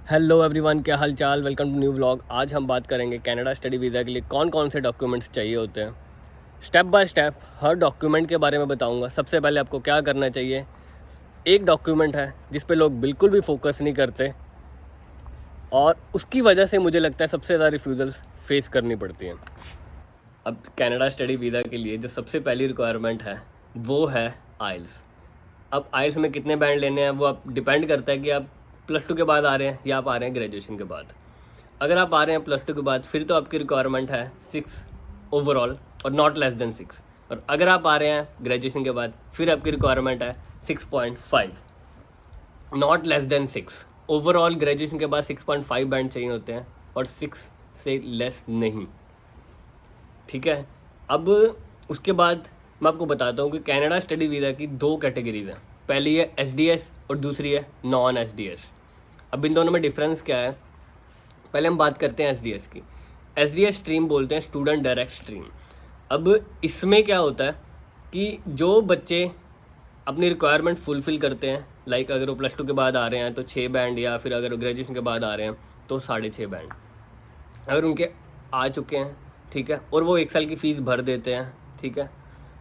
Hello everyone, क्या हाल चाल। Welcome to new vlog. आज हम बात करेंगे कनाडा स्टडी वीज़ा के लिए कौन कौन से डॉक्यूमेंट्स चाहिए होते हैं। Step by step her document के बारे में बताऊंगा। सबसे पहले आपको क्या करना चाहिए। एक डॉक्यूमेंट है जिस पे लोग बिल्कुल भी फोकस नहीं करते और उसकी वजह से मुझे लगता है सबसे ज़्यादा रिफ्यूज़ल्स फेस करनी पड़ती हैं। अब कनाडा स्टडी वीज़ा के लिए जो सबसे पहली रिक्वायरमेंट है वो है आइल्स। अब आइल्स में कितने बैंड लेने हैं वो आप डिपेंड करता है कि आप +2 के बाद आ रहे हैं या आप आ रहे हैं ग्रेजुएशन के बाद। अगर आप आ रहे हैं +2 के बाद फिर तो आपकी रिक्वायरमेंट है 6 ओवरऑल और नॉट लेस देन 6। और अगर आप आ रहे हैं ग्रेजुएशन के बाद फिर आपकी रिक्वायरमेंट है 6.5 not less than 6। Overall graduation के बाद 6.5 बैंड चाहिए होते हैं और 6 से लेस नहीं। ठीक है। अब उसके बाद मैं आपको बताता हूँ कि कनाडा स्टडी वीज़ा की 2 कैटेगरीज हैं। पहली है एसडीएस और दूसरी है नॉन एसडीएस। अब इन दोनों में डिफरेंस क्या है, पहले हम बात करते हैं एसडीएस की। एसडीएस स्ट्रीम बोलते हैं स्टूडेंट डायरेक्ट स्ट्रीम। अब इसमें क्या होता है कि जो बच्चे अपनी रिक्वायरमेंट फुलफ़िल करते हैं, लाइक अगर वो +2 के बाद आ रहे हैं तो 6 बैंड, या फिर अगर ग्रेजुएशन के बाद आ रहे हैं तो 6.5 बैंड अगर उनके आ चुके हैं, ठीक है, और वो 1 साल की फ़ीस भर देते हैं, ठीक है,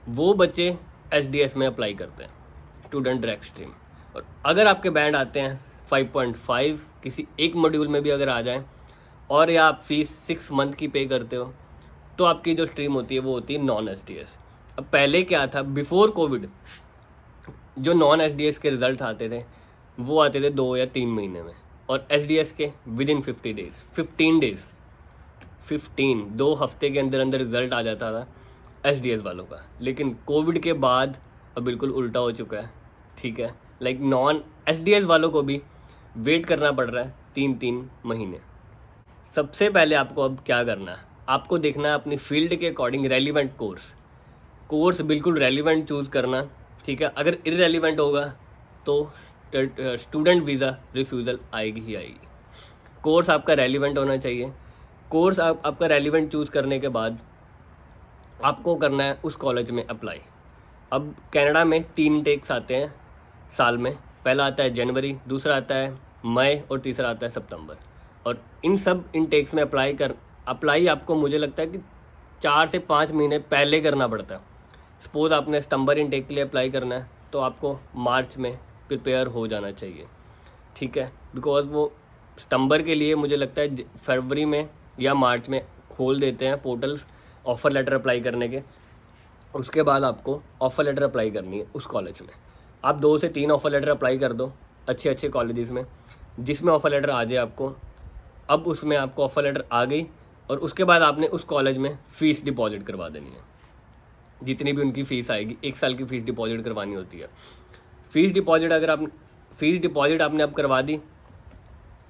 वो बच्चे एसडीएस में अप्लाई करते हैं, स्टूडेंट डायरेक्ट स्ट्रीम। और अगर आपके बैंड आते हैं 5.5 किसी एक मॉड्यूल में भी अगर आ जाएं, और या आप फीस 6 मंथ की पे करते हो, तो आपकी जो स्ट्रीम होती है वो होती है नॉन एसडीएस। अब पहले क्या था, बिफोर कोविड जो नॉन एसडीएस के रिज़ल्ट आते थे वो आते थे 2 या 3 महीने में, और एसडीएस के विदिन 15 डेज 2 हफ्ते के अंदर अंदर रिज़ल्ट आ जाता था एसडीएस वालों का। लेकिन कोविड के बाद अब बिल्कुल उल्टा हो चुका है, ठीक है। लाइक नॉन एसडीएस वालों को भी वेट करना पड़ रहा है 3 महीने। सबसे पहले आपको अब क्या करना है, आपको देखना है अपनी फील्ड के अकॉर्डिंग रेलिवेंट कोर्स बिल्कुल रेलिवेंट चूज़ करना, ठीक है। अगर इररेलिवेंट होगा तो स्टूडेंट वीज़ा रिफ्यूज़ल आएगी ही आएगी। कोर्स आपका रेलिवेंट होना चाहिए। कोर्स आपका रेलिवेंट चूज़ करने के बाद आपको करना है उस कॉलेज में अप्लाई। अब कनाडा में 3 टेक्स आते हैं साल में। पहला आता है जनवरी, दूसरा आता है मई और तीसरा आता है सितंबर। और इन सब इनटेक्स में अप्लाई आपको मुझे लगता है कि 4 से 5 महीने पहले करना पड़ता है। सपोज़ आपने सितंबर इनटेक के लिए अप्लाई करना है तो आपको मार्च में प्रिपेयर हो जाना चाहिए, ठीक है। बिकॉज़ वो सितंबर के लिए मुझे लगता है फरवरी में या मार्च में खोल देते हैं पोर्टल्स ऑफ़र लेटर अप्लाई करने के। उसके बाद आपको ऑफ़र लेटर अप्लाई करनी है उस कॉलेज में। आप 2 से 3 ऑफ़र लेटर अप्लाई कर दो अच्छे कॉलेजेस में, जिसमें ऑफ़र लेटर आ जाए आपको। अब उसमें आपको ऑफ़र लेटर आ गई और उसके बाद आपने उस कॉलेज में फ़ीस डिपॉजिट करवा देनी है। जितनी भी उनकी फ़ीस आएगी, 1 साल की फ़ीस डिपॉजिट करवानी होती है। फ़ीस डिपॉजिट आपने अब करवा दी।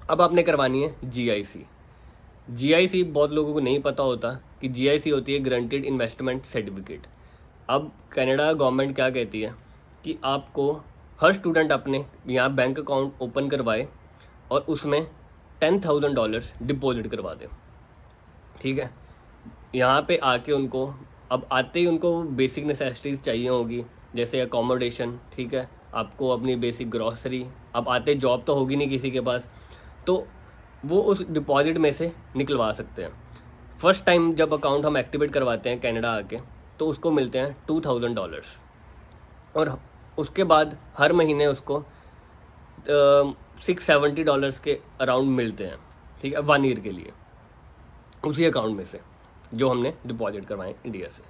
अब आपने करवानी है जीआईसी। बहुत लोगों को नहीं पता होता कि जीआईसी होती है गारंटीड इन्वेस्टमेंट सर्टिफिकेट। अब कनाडा गवर्नमेंट क्या कहती है कि आपको हर स्टूडेंट अपने यहाँ बैंक अकाउंट ओपन करवाए और उसमें $10,000 डिपॉजिट करवा दे, ठीक है। यहाँ पे आके उनको अब आते ही उनको बेसिक नेसेसिटीज़ चाहिए होगी, जैसे अकोमोडेशन, ठीक है, आपको अपनी बेसिक ग्रॉसरी। अब आते जॉब तो होगी नहीं किसी के पास, तो वो उस डिपॉजिट में से निकलवा सकते हैं। फर्स्ट टाइम जब अकाउंट हम एक्टिवेट करवाते हैं कनाडा आके तो उसको मिलते हैं $2,000 और उसके बाद हर महीने उसको $670 के अराउंड मिलते हैं, ठीक है, 1 ईयर के लिए, उसी अकाउंट में से जो हमने डिपॉजिट करवाएं इंडिया से।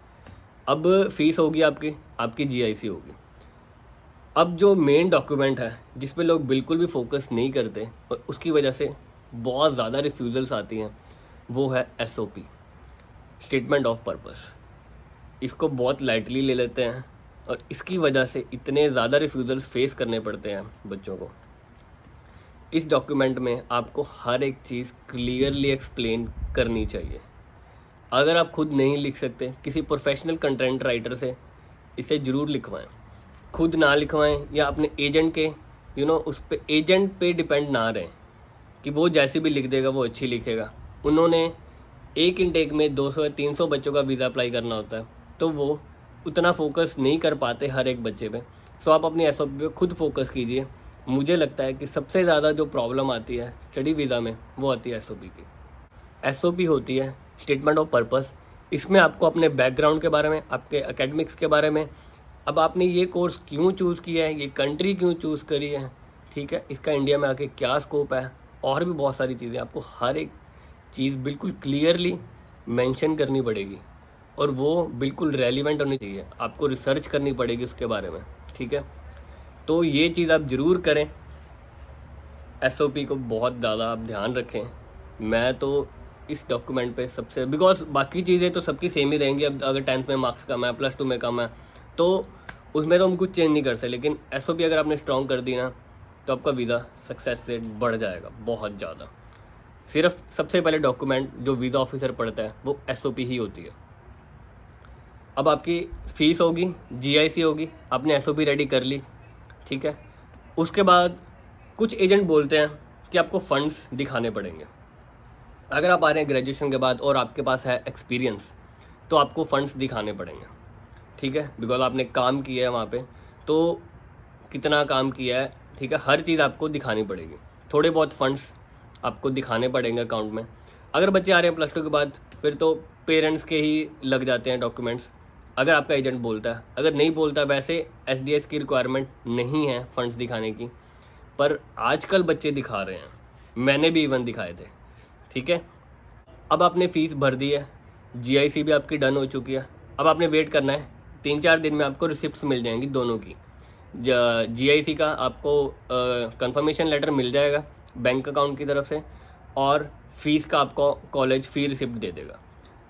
अब फीस होगी आपकी जीआईसी होगी। अब जो मेन डॉक्यूमेंट है जिस पे लोग बिल्कुल भी फोकस नहीं करते और उसकी वजह से बहुत ज़्यादा रिफ्यूज़ल्स आती हैं, वो है एसओपी, स्टेटमेंट ऑफ पर्पस। इसको बहुत लाइटली ले लेते हैं और इसकी वजह से इतने ज़्यादा रिफ्यूज़ल्स फेस करने पड़ते हैं बच्चों को। इस डॉक्यूमेंट में आपको हर एक चीज़ क्लियरली एक्सप्लेन करनी चाहिए। अगर आप खुद नहीं लिख सकते, किसी प्रोफेशनल कंटेंट राइटर से इसे ज़रूर लिखवाएं। खुद ना लिखवाएं या अपने एजेंट के उस पे एजेंट पे डिपेंड ना रहें कि वो जैसे भी लिख देगा वो अच्छी लिखेगा। उन्होंने एक इनटेक में 200 या 300 बच्चों का वीज़ा अप्लाई करना होता है, तो वो उतना फोकस नहीं कर पाते हर एक बच्चे पे। सो आप अपनी एसओपी पे खुद फोकस कीजिए मुझे लगता है कि सबसे ज़्यादा जो प्रॉब्लम आती है स्टडी वीज़ा में वो आती है एसओपी की। एसओपी होती है स्टेटमेंट ऑफ पर्पस। इसमें आपको अपने बैकग्राउंड के बारे में, आपके एकेडमिक्स के बारे में, अब आपने ये कोर्स क्यों चूज़ किया है, ये कंट्री क्यों चूज़ करी है, ठीक है, इसका इंडिया में आके क्या स्कोप है, और भी बहुत सारी चीज़ें आपको हर एक चीज़ बिल्कुल क्लियरली मेंशन करनी पड़ेगी और वो बिल्कुल रेलिवेंट होनी चाहिए। आपको रिसर्च करनी पड़ेगी उसके बारे में, ठीक है। तो ये चीज़ आप ज़रूर करें, एसओपी को बहुत ज़्यादा आप ध्यान रखें। मैं तो इस डॉक्यूमेंट पे सबसे, बिकॉज बाकी चीज़ें तो सबकी सेम ही रहेंगी। अब अगर 10th में मार्क्स कम है, +2 में कम है, तो उसमें तो हम कुछ चेंज नहीं कर सकते, लेकिन एसओपी अगर आपने स्ट्रॉन्ग कर दी ना तो आपका वीज़ा सक्सेस रेट बढ़ जाएगा बहुत ज़्यादा। सिर्फ सबसे पहले डॉक्यूमेंट जो वीज़ा ऑफिसर पढ़ता है वो एसओपी ही होती है। अब आपकी फ़ीस होगी, जीआईसी होगी, आपने एसओपी रेडी कर ली, ठीक है। उसके बाद कुछ एजेंट बोलते हैं कि आपको फ़ंड्स दिखाने पड़ेंगे। अगर आप आ रहे हैं ग्रेजुएशन के बाद और आपके पास है एक्सपीरियंस तो आपको फ़ंड्स दिखाने पड़ेंगे, ठीक है, बिकॉज आपने काम किया है वहाँ पे, तो कितना काम किया है, ठीक है, हर चीज़ आपको दिखानी पड़ेगी। थोड़े बहुत फ़ंड्स आपको दिखाने पड़ेंगे अकाउंट में। अगर बच्चे आ रहे हैं +2 के बाद फिर तो पेरेंट्स के ही लग जाते हैं डॉक्यूमेंट्स, अगर आपका एजेंट बोलता है। अगर नहीं बोलता, वैसे एसडीएस की रिक्वायरमेंट नहीं है फ़ंड्स दिखाने की, पर आजकल बच्चे दिखा रहे हैं, मैंने भी इवन दिखाए थे, ठीक है। अब आपने फ़ीस भर दी है, जीआईसी भी आपकी डन हो चुकी है। अब आपने वेट करना है, 3-4 दिन में आपको रिसिप्ट्स मिल जाएंगी दोनों की। जीआईसी का आपको कंफर्मेशन लेटर मिल जाएगा बैंक अकाउंट की तरफ से, और फ़ीस का आपको कॉलेज फ़ी रिसिप्ट दे देगा।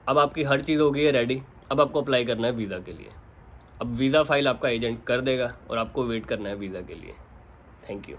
अब आपकी हर चीज़ हो गई है रेडी। अब आपको अप्लाई करना है वीज़ा के लिए। अब वीज़ा फाइल आपका एजेंट कर देगा और आपको वेट करना है वीज़ा के लिए। Thank you.